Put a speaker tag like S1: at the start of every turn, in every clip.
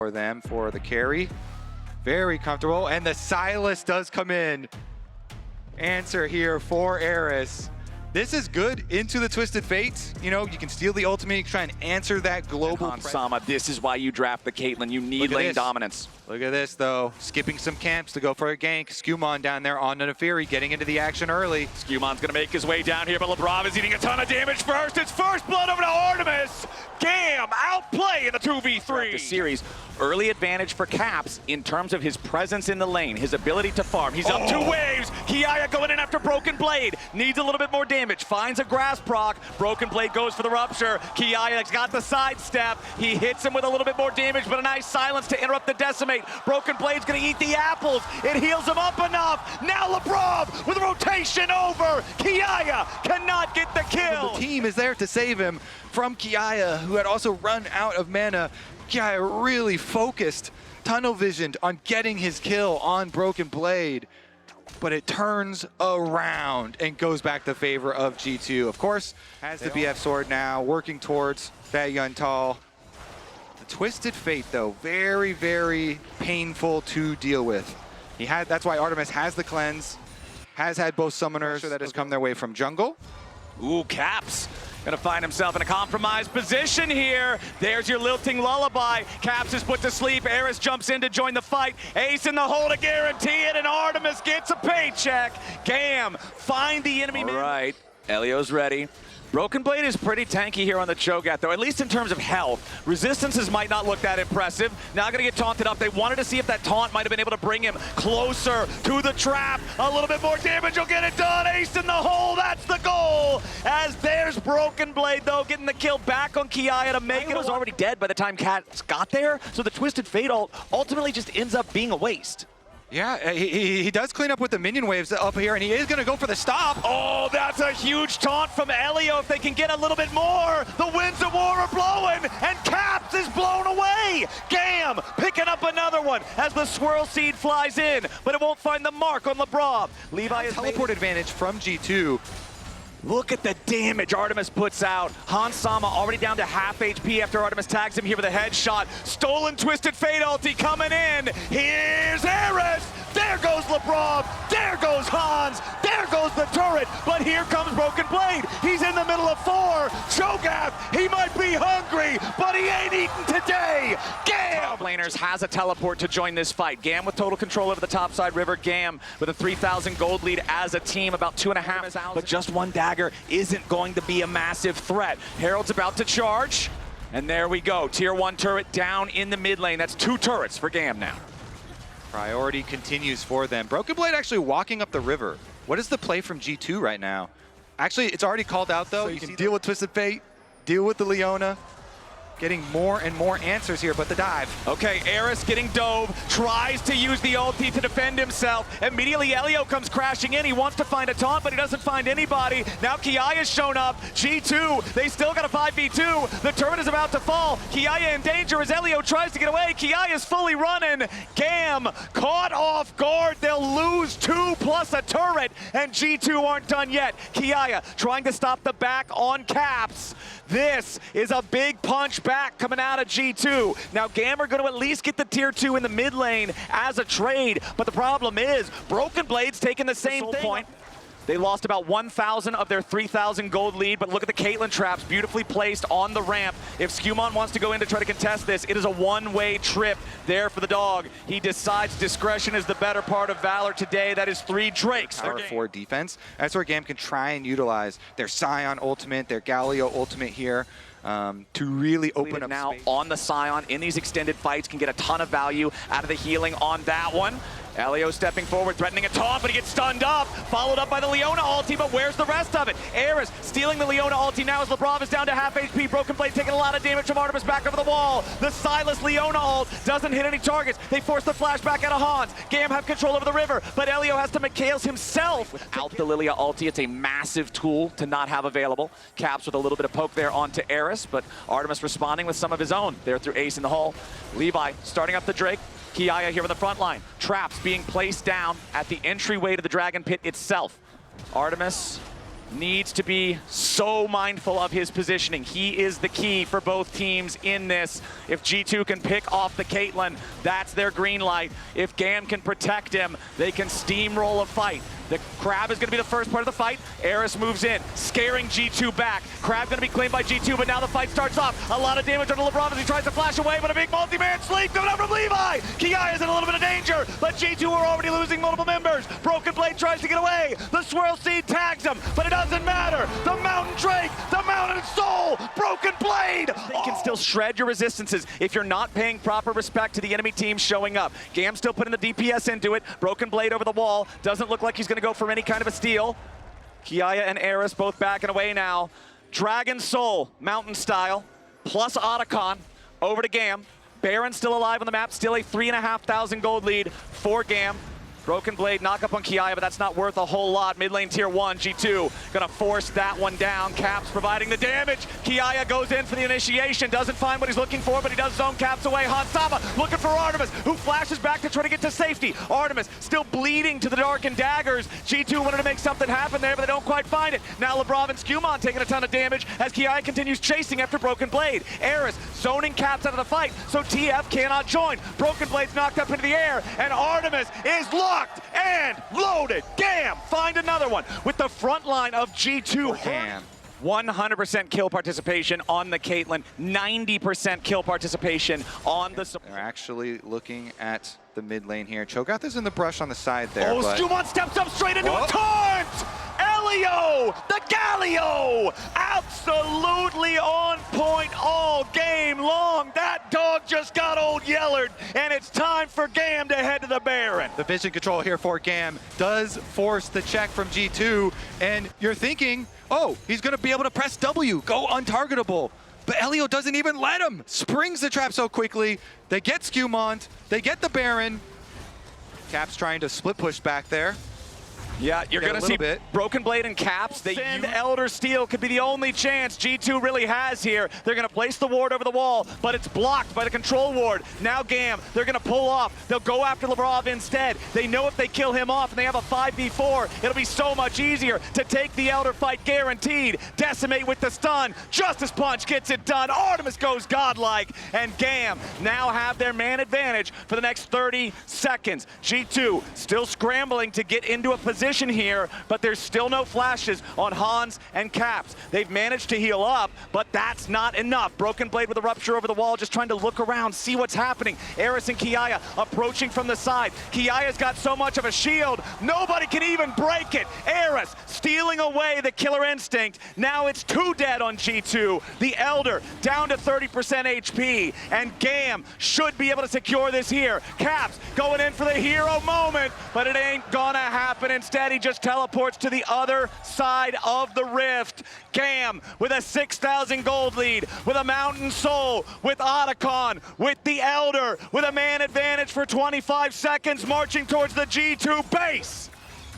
S1: for them for the carry. Very comfortable, and the Silas does come in. Answer here for Eris. This is good into the Twisted Fates. You know, you can steal the ultimate, you can try and answer that global.
S2: Sama, this is why you draft the Caitlyn. You need lane dominance.
S1: Look at this, though. Skipping some camps to go for a gank. Skumon down there on Nefiri, getting into the action early.
S2: Skumon's going to make his way down here, but LeBron is eating a ton of damage first. It's first blood over to Artemis. GAM outplay in the 2v3. The series, early advantage for Caps in terms of his presence in the lane, his ability to farm. He's up 2 waves. Kiaya going in after Broken Blade. Needs a little bit more damage. Finds a grass proc. Broken Blade goes for the rupture. Kiaya's got the sidestep. He hits him with a little bit more damage, but a nice silence to interrupt the decimate. Broken Blade's gonna eat the apples. It heals him up enough. Now LeBron with rotation over. Kiaya cannot get the kill.
S1: The team is there to save him from Kiaya, who had also run out of mana. Kiaya really focused, tunnel visioned on getting his kill on Broken Blade. But it turns around and goes back to favor of G2. Of course, has the BF sword now, working towards that Yuntal. The Twisted Fate, though, very, very painful to deal with. That's why Artemis has the cleanse, has had both summoners that has come their way from jungle.
S2: Ooh, Caps gonna find himself in a compromised position here. There's your lilting lullaby. Caps is put to sleep. Eris jumps in to join the fight. Ace in the hole to guarantee it, and Artemis gets a paycheck. GAM find the enemy man. All right, Elio's ready. Broken Blade is pretty tanky here on the Cho'Gath, though, at least in terms of health. Resistances might not look that impressive. Now gonna get taunted up. They wanted to see if that taunt might have been able to bring him closer to the trap. A little bit more damage will get it done. Ace in the hole, that's the goal. As there's Broken Blade, though, getting the kill back on Kiaya to make it. Was already dead by the time Cats got there, so the Twisted Fate ult ultimately just ends up being a waste.
S1: Yeah, he does clean up with the minion waves up here, and he is going to go for the stop.
S2: Oh, that's a huge taunt from Elio. If they can get a little bit more, the winds of war are blowing, and Caps is blown away. GAM picking up another one as the Swirl Seed flies in, but it won't find the mark on LeBron. Levi is
S1: teleport advantage from G2.
S2: Look at the damage Artemis puts out. Sama already down to half HP after Artemis tags him here with a headshot. Stolen Twisted Fate ulti coming in. Here's Eris. There goes LeBron. There goes Hans. There goes the turret. But here comes Broken Blade. He's in the middle of 4. Cho'Gath, he might be hungry, but he ain't eating today. GAM! Top laners has a teleport to join this fight. GAM with total control over the topside river. GAM with a 3,000 gold lead as a team, about 2.5, but just one dagger isn't going to be a massive threat. Herald's about to charge, and there we go. Tier 1 turret down in the mid lane. That's 2 turrets for GAM now.
S1: Priority continues for them. Broken Blade actually walking up the river. What is the play from G2 right now? Actually, it's already called out, though. So you can deal with Twisted Fate, deal with the Leona. Getting more and more answers here, but the dive. Okay, Eris getting dove, tries to use the ulti to defend himself. Immediately, Elio comes crashing in. He wants to find a taunt, but he doesn't find anybody. Now Kiaya's shown up. G2, they still got a 5v2. The turret is about to fall. Kiaya in danger as Elio tries to get away. Kiaya's fully running. GAM caught off guard. They'll lose 2 plus a turret, and G2 aren't done yet. Kiaya trying to stop the back on Caps. This is a big punch back coming out of G2. Now GAM are going to at least get the tier 2 in the mid lane as a trade, but the problem is Broken Blade's taking the same thing. They lost about 1,000 of their 3,000 gold lead, but look at the Caitlyn traps beautifully placed on the ramp. If Skumon wants to go in to try to contest this, it is a one-way trip there for the dog. He decides discretion is the better part of valor today. That is 3 Drakes. Power 4 defense. That's where GAM can try and utilize their Scion ultimate, their Galio ultimate here. To really open up
S2: now
S1: space.
S2: On the Scion in these extended fights, can get a ton of value out of the healing on that one. Elio stepping forward, threatening a taunt, but he gets stunned up, followed up by the Leona ulti, but where's the rest of it? Eris stealing the Leona ulti now as LeBron is down to half HP. Broken Blade taking a lot of damage from Artemis back over the wall. The Silas Leona ult doesn't hit any targets. They force the flashback out of Hans. GAM have control over the river, but Elio has to McHale's himself. Without the Lilia ulti, it's a massive tool to not have available. Caps with a little bit of poke there onto Eris, but Artemis responding with some of his own there through Ace in the hole. Levi starting up the Drake. Kiaya here on the front line. Traps being placed down at the entryway to the Dragon Pit itself. Artemis needs to be so mindful of his positioning. He is the key for both teams in this. If G2 can pick off the Caitlyn, that's their green light. If GAM can protect him, they can steamroll a fight. The Crab is going to be the first part of the fight. Eris moves in, scaring G2 back. Crab going to be claimed by G2, but now the fight starts off. A lot of damage on LeBron as he tries to flash away, but a big multi-man sleep coming up from Levi. Kiai is in a little bit of danger, but G2 are already losing multiple members. Broken Blade tries to get away. The Swirl Seed tags him, but it doesn't matter. The Mountain Drake, the Mountain Soul, Broken Blade. They can still shred your resistances if you're not paying proper respect to the enemy team showing up. GAM still putting the DPS into it. Broken Blade over the wall. Doesn't look like he's going to go for any kind of a steal. Kiaya and Eris both backing away now. Dragon Soul, Mountain style, plus Otacon over to GAM. Baron still alive on the map, still a 3,500 gold lead for GAM. Broken Blade knock up on Kiaya, but that's not worth a whole lot. Mid lane tier 1, G2 gonna force that one down. Caps providing the damage. Kiaya goes in for the initiation, doesn't find what he's looking for, but he does zone Caps away. Hansama looking for Artemis, who flashes back to try to get to safety. Artemis still bleeding to the Dark and Daggers. G2 wanted to make something happen there, but they don't quite find it. Now LeBron and Skumon taking a ton of damage as Kiaya continues chasing after Broken Blade. Eris zoning Caps out of the fight, so TF cannot join. Broken Blade's knocked up into the air, and Artemis is locked and loaded. GAM find another one with the front line of G2.
S1: GAM.
S2: 100% kill participation on the Caitlyn, 90% kill participation on the support.
S1: They're actually looking at the mid lane here. Cho'Gath is in the brush on the side there.
S2: Oh,
S1: but...
S2: Skumon steps up straight into a taunt! Elio, the Galio, absolutely on point all game long. That dog just got old Yellard, and it's time for GAM to head to the Baron.
S1: The vision control here for GAM does force the check from G2, and you're thinking, oh, he's gonna be able to press W, go untargetable. But Elio doesn't even let him. Springs the trap so quickly. They get Skumon, they get the Baron. Caps trying to split push back there.
S2: Yeah, you're going to see Broken Blade and Caps. They send Elder Steel could be the only chance G2 really has here. They're going to place the ward over the wall, but it's blocked by the control ward. Now GAM, they're going to pull off. They'll go after Lavrov instead. They know if they kill him off and they have a 5v4, it'll be so much easier to take the Elder fight guaranteed. Decimate with the stun. Justice Punch gets it done. Artemis goes godlike, and GAM now have their man advantage for the next 30 seconds. G2 still scrambling to get into a position here, but there's still no flashes on Hans and Caps. They've managed to heal up, but that's not enough. Broken Blade with a rupture over the wall, just trying to look around, see what's happening. Eris and Kiaya approaching from the side. Kiaya's got so much of a shield, nobody can even break it. Eris stealing away the killer instinct. Now it's 2 dead on G2. The Elder down to 30% HP, and GAM should be able to secure this here. Caps going in for the hero moment, but it ain't gonna happen. Instead, he just teleports to the other side of the rift. GAM with a 6,000 gold lead, with a Mountain Soul, with Otacon, with the Elder, with a man advantage for 25 seconds, marching towards the G2 base.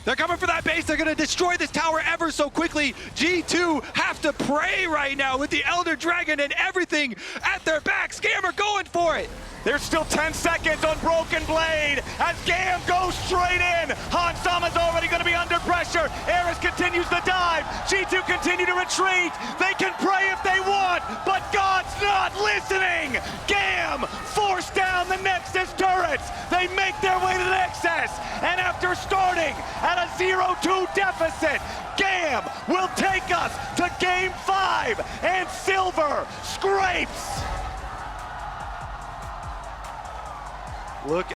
S1: They're coming for that base. They're going to destroy this tower ever so quickly. G2 have to pray right now with the Elder Dragon and everything at their backs. GAM are going for it.
S2: There's still 10 seconds on Broken Blade as GAM goes straight in. Hansama's already going to be under pressure. Eris continues the dive. G2 continue to retreat. They can pray if they want, but God's not listening. GAM force down the Nexus turrets. They make their way to the Nexus, and after starting at a 0-2 deficit, GAM will take us to Game 5, and Silver scrapes.
S1: Look